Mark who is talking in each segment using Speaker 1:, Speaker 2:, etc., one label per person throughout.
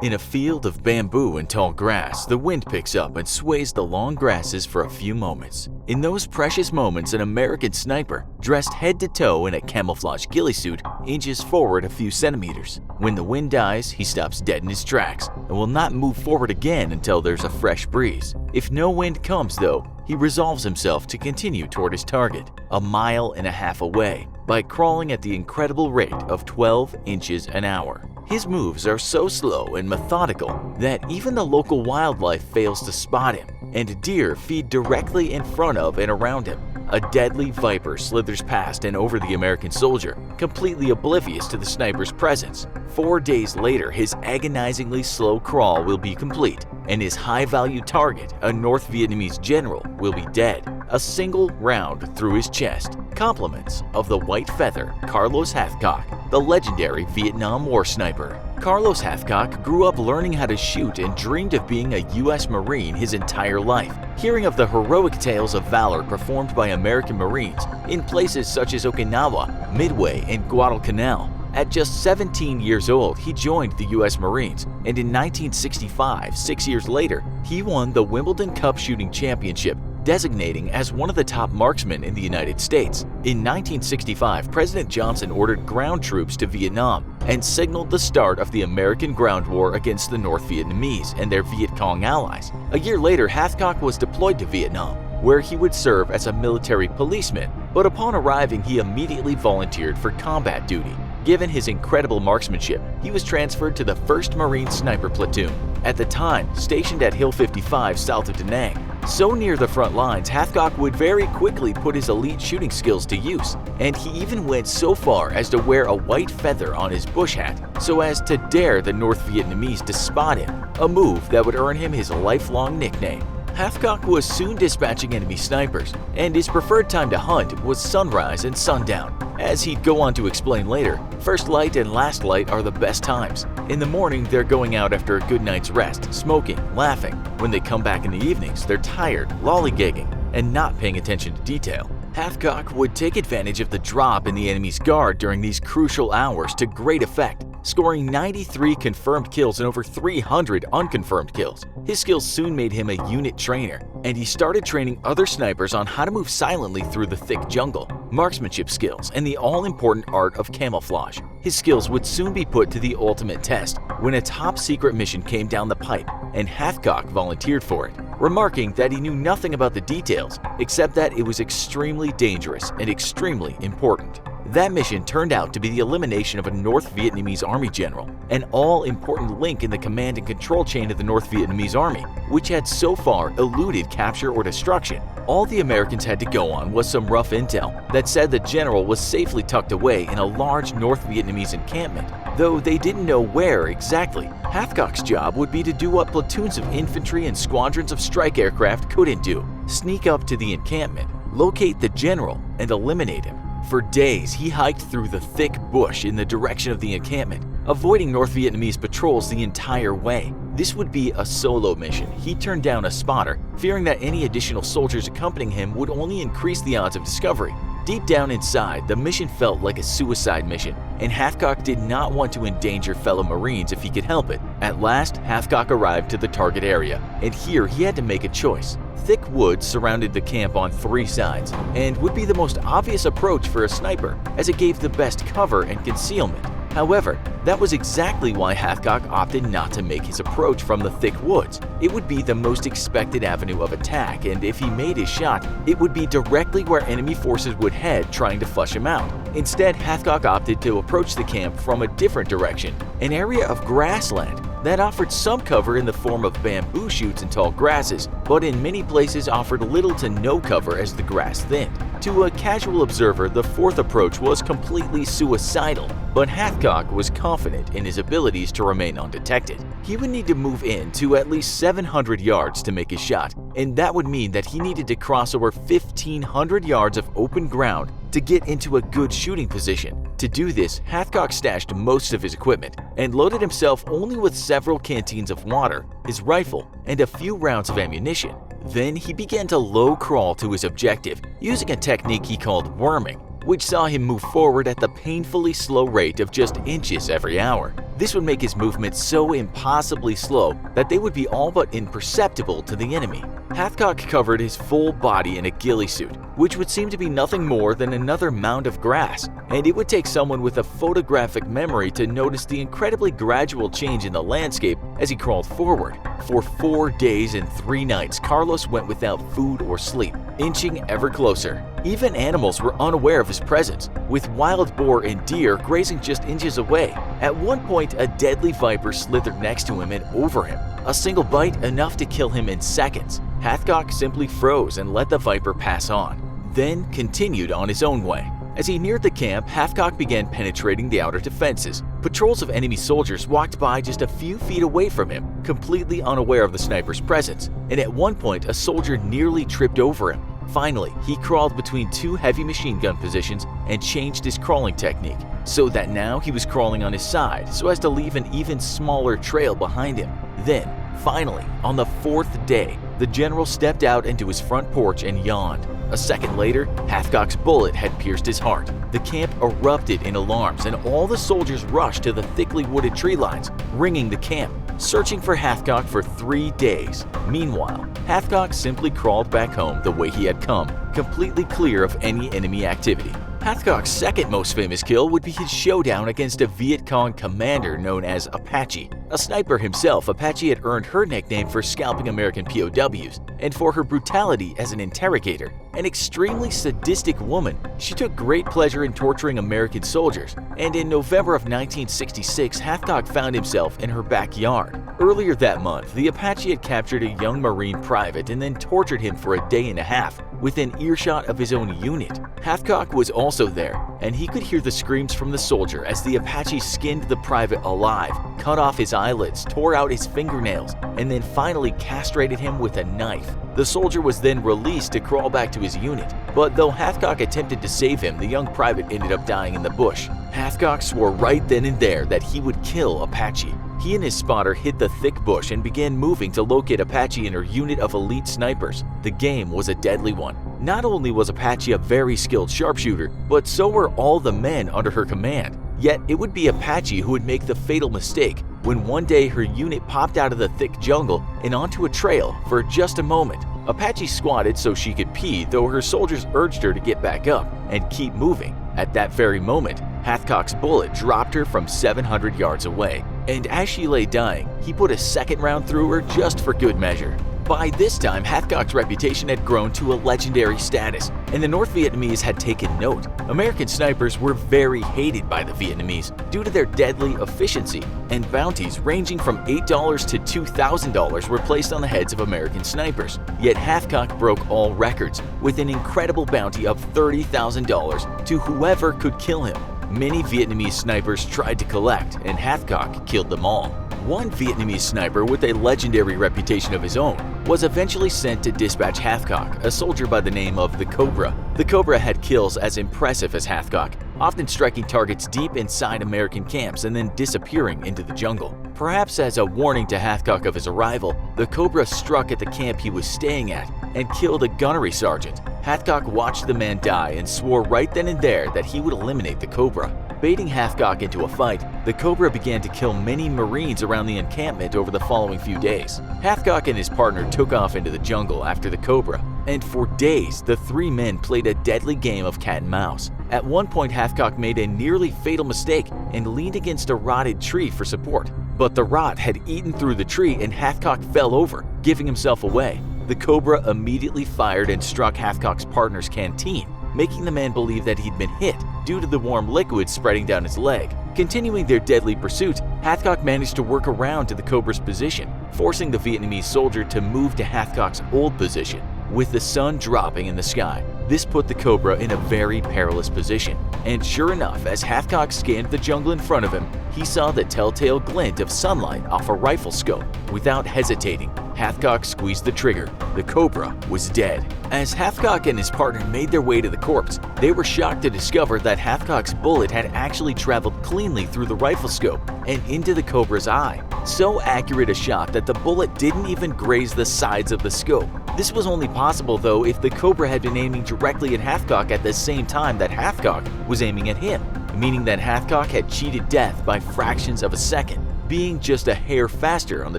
Speaker 1: In a field of bamboo and tall grass, the wind picks up and sways the long grasses for a few moments. In those precious moments, an American sniper, dressed head to toe in a camouflage ghillie suit, inches forward a few centimeters. When the wind dies, he stops dead in his tracks and will not move forward again until there's a fresh breeze. If no wind comes, though, he resolves himself to continue toward his target, 1.5 miles away, by crawling at the incredible rate of 12 inches an hour. His moves are so slow and methodical that even the local wildlife fails to spot him, and deer feed directly in front of and around him. A deadly viper slithers past and over the American soldier, completely oblivious to the sniper's presence. 4 days later, his agonizingly slow crawl will be complete, and his high-value target, a North Vietnamese general, will be dead. A single round through his chest. Compliments of the white feather, Carlos Hathcock, the legendary Vietnam War sniper. Carlos Hathcock grew up learning how to shoot and dreamed of being a U.S. Marine his entire life. Hearing of the heroic tales of valor performed by American Marines in places such as Okinawa, Midway, and Guadalcanal, at just 17 years old, he joined the U.S. Marines, and in 1965, 6 years later, he won the Wimbledon Cup Shooting Championship, designating as one of the top marksmen in the United States. In 1965, President Johnson ordered ground troops to Vietnam and signaled the start of the American ground war against the North Vietnamese and their Viet Cong allies. A year later, Hathcock was deployed to Vietnam, where he would serve as a military policeman, but upon arriving, he immediately volunteered for combat duty. Given his incredible marksmanship, he was transferred to the 1st Marine Sniper Platoon, at the time stationed at Hill 55 south of Da Nang. So near the front lines, Hathcock would very quickly put his elite shooting skills to use, and he even went so far as to wear a white feather on his bush hat so as to dare the North Vietnamese to spot him, a move that would earn him his lifelong nickname. Hathcock was soon dispatching enemy snipers, and his preferred time to hunt was sunrise and sundown. As he'd go on to explain later, first light and last light are the best times. In the morning, they're going out after a good night's rest, smoking, laughing. When they come back in the evenings, they're tired, lollygagging, and not paying attention to detail. Hathcock would take advantage of the drop in the enemy's guard during these crucial hours to great effect, scoring 93 confirmed kills and over 300 unconfirmed kills. His skills soon made him a unit trainer, and he started training other snipers on how to move silently through the thick jungle, marksmanship skills, and the all-important art of camouflage. His skills would soon be put to the ultimate test when a top-secret mission came down the pipe, and Hathcock volunteered for it, remarking that he knew nothing about the details except that it was extremely dangerous and extremely important. That mission turned out to be the elimination of a North Vietnamese army general, an all-important link in the command and control chain of the North Vietnamese army, which had so far eluded capture or destruction. All the Americans had to go on was some rough intel that said the general was safely tucked away in a large North Vietnamese encampment, though they didn't know where exactly. Hathcock's job would be to do what platoons of infantry and squadrons of strike aircraft couldn't do: sneak up to the encampment, locate the general, and eliminate him. For days, he hiked through the thick bush in the direction of the encampment, avoiding North Vietnamese patrols the entire way. This would be a solo mission. He turned down a spotter, fearing that any additional soldiers accompanying him would only increase the odds of discovery. Deep down inside, the mission felt like a suicide mission, and Hathcock did not want to endanger fellow Marines if he could help it. At last, Hathcock arrived to the target area, and here he had to make a choice. Thick woods surrounded the camp on 3 sides, and would be the most obvious approach for a sniper, as it gave the best cover and concealment. However, that was exactly why Hathcock opted not to make his approach from the thick woods. It would be the most expected avenue of attack, and if he made his shot, it would be directly where enemy forces would head trying to flush him out. Instead, Hathcock opted to approach the camp from a different direction, an area of grassland that offered some cover in the form of bamboo shoots and tall grasses, but in many places offered little to no cover as the grass thinned. To a casual observer, the fourth approach was completely suicidal, but Hathcock was confident in his abilities to remain undetected. He would need to move in to at least 700 yards to make his shot, and that would mean that he needed to cross over 1,500 yards of open ground to get into a good shooting position. To do this, Hathcock stashed most of his equipment and loaded himself only with several canteens of water, his rifle, and a few rounds of ammunition. Then he began to low crawl to his objective, using a technique he called worming, which saw him move forward at the painfully slow rate of just inches every hour. This would make his movements so impossibly slow that they would be all but imperceptible to the enemy. Hathcock covered his full body in a ghillie suit, which would seem to be nothing more than another mound of grass, and it would take someone with a photographic memory to notice the incredibly gradual change in the landscape as he crawled forward. For 4 days and 3 nights, Carlos went without food or sleep, inching ever closer. Even animals were unaware of his presence, with wild boar and deer grazing just inches away. At one point, a deadly viper slithered next to him and over him. A single bite enough to kill him in seconds. Hathcock simply froze and let the viper pass on, then continued on his own way. As he neared the camp, Hathcock began penetrating the outer defenses. Patrols of enemy soldiers walked by just a few feet away from him, completely unaware of the sniper's presence, and at one point a soldier nearly tripped over him. Finally, he crawled between 2 heavy machine gun positions and changed his crawling technique, so that now he was crawling on his side so as to leave an even smaller trail behind him. Then, finally, on the 4th day, the general stepped out into his front porch and yawned. A second later, Hathcock's bullet had pierced his heart. The camp erupted in alarms and all the soldiers rushed to the thickly wooded tree lines, ringing the camp, searching for Hathcock for 3 days. Meanwhile, Hathcock simply crawled back home the way he had come, completely clear of any enemy activity. Hathcock's second most famous kill would be his showdown against a Viet Cong commander known as Apache. A sniper himself, Apache had earned her nickname for scalping American POWs and for her brutality as an interrogator. An extremely sadistic woman, she took great pleasure in torturing American soldiers, and in November of 1966, Hathcock found himself in her backyard. Earlier that month, the Apache had captured a young Marine private and then tortured him for a day and a half within earshot of his own unit. Hathcock was also there, and he could hear the screams from the soldier as the Apache skinned the private alive, cut off his eyelids, tore out his fingernails, and then finally castrated him with a knife. The soldier was then released to crawl back to his unit, but though Hathcock attempted to save him, the young private ended up dying in the bush. Hathcock swore right then and there that he would kill Apache. He and his spotter hit the thick bush and began moving to locate Apache and her unit of elite snipers. The game was a deadly one. Not only was Apache a very skilled sharpshooter, but so were all the men under her command. Yet it would be Apache who would make the fatal mistake when one day her unit popped out of the thick jungle and onto a trail for just a moment. Apache squatted so she could pee, though her soldiers urged her to get back up and keep moving. At that very moment, Hathcock's bullet dropped her from 700 yards away, and as she lay dying, he put a second round through her just for good measure. By this time, Hathcock's reputation had grown to a legendary status, and the North Vietnamese had taken note. American snipers were very hated by the Vietnamese due to their deadly efficiency, and bounties ranging from $8 to $2,000 were placed on the heads of American snipers. Yet Hathcock broke all records with an incredible bounty of $30,000 to whoever could kill him. Many Vietnamese snipers tried to collect, and Hathcock killed them all. One Vietnamese sniper with a legendary reputation of his own was eventually sent to dispatch Hathcock, a soldier by the name of the Cobra. The Cobra had kills as impressive as Hathcock, often striking targets deep inside American camps and then disappearing into the jungle. Perhaps as a warning to Hathcock of his arrival, the Cobra struck at the camp he was staying at and killed a gunnery sergeant. Hathcock watched the man die and swore right then and there that he would eliminate the Cobra. Baiting Hathcock into a fight, the Cobra began to kill many Marines around the encampment over the following few days. Hathcock and his partner took off into the jungle after the Cobra, and for days the 3 men played a deadly game of cat and mouse. At one point, Hathcock made a nearly fatal mistake and leaned against a rotted tree for support. But the rot had eaten through the tree and Hathcock fell over, giving himself away. The Cobra immediately fired and struck Hathcock's partner's canteen, making the man believe that he'd been hit due to the warm liquid spreading down his leg. Continuing their deadly pursuit, Hathcock managed to work around to the Cobra's position, forcing the Vietnamese soldier to move to Hathcock's old position. With the sun dropping in the sky, this put the Cobra in a very perilous position. And sure enough, as Hathcock scanned the jungle in front of him, he saw the telltale glint of sunlight off a rifle scope. Without hesitating, Hathcock squeezed the trigger. The Cobra was dead. As Hathcock and his partner made their way to the corpse, they were shocked to discover that Hathcock's bullet had actually traveled cleanly through the rifle scope and into the Cobra's eye. So accurate a shot that the bullet didn't even graze the sides of the scope. This was only possible though if the Cobra had been aiming directly at Hathcock at the same time that Hathcock was aiming at him. meaning that Hathcock had cheated death by fractions of a second, being just a hair faster on the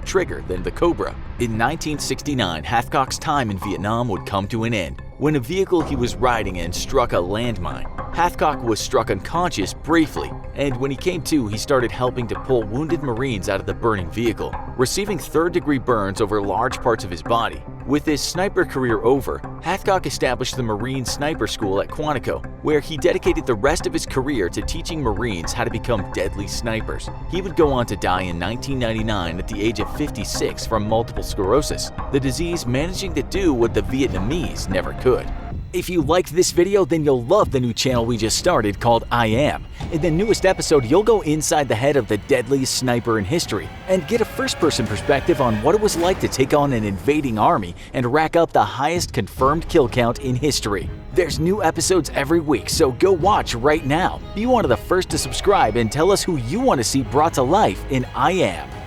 Speaker 1: trigger than the Cobra. In 1969, Hathcock's time in Vietnam would come to an end when a vehicle he was riding in struck a landmine. Hathcock was struck unconscious briefly, and when he came to, he started helping to pull wounded Marines out of the burning vehicle, receiving third-degree burns over large parts of his body. With his sniper career over, Hathcock established the Marine Sniper School at Quantico, where he dedicated the rest of his career to teaching Marines how to become deadly snipers. He would go on to die in 1999 at the age of 56 from multiple sclerosis, the disease managing to do what the Vietnamese never could. If you liked this video, then you'll love the new channel we just started called I Am. In the newest episode, you'll go inside the head of the deadliest sniper in history and get a first-person perspective on what it was like to take on an invading army and rack up the highest confirmed kill count in history. There's new episodes every week, so go watch right now. Be one of the first to subscribe and tell us who you want to see brought to life in I Am.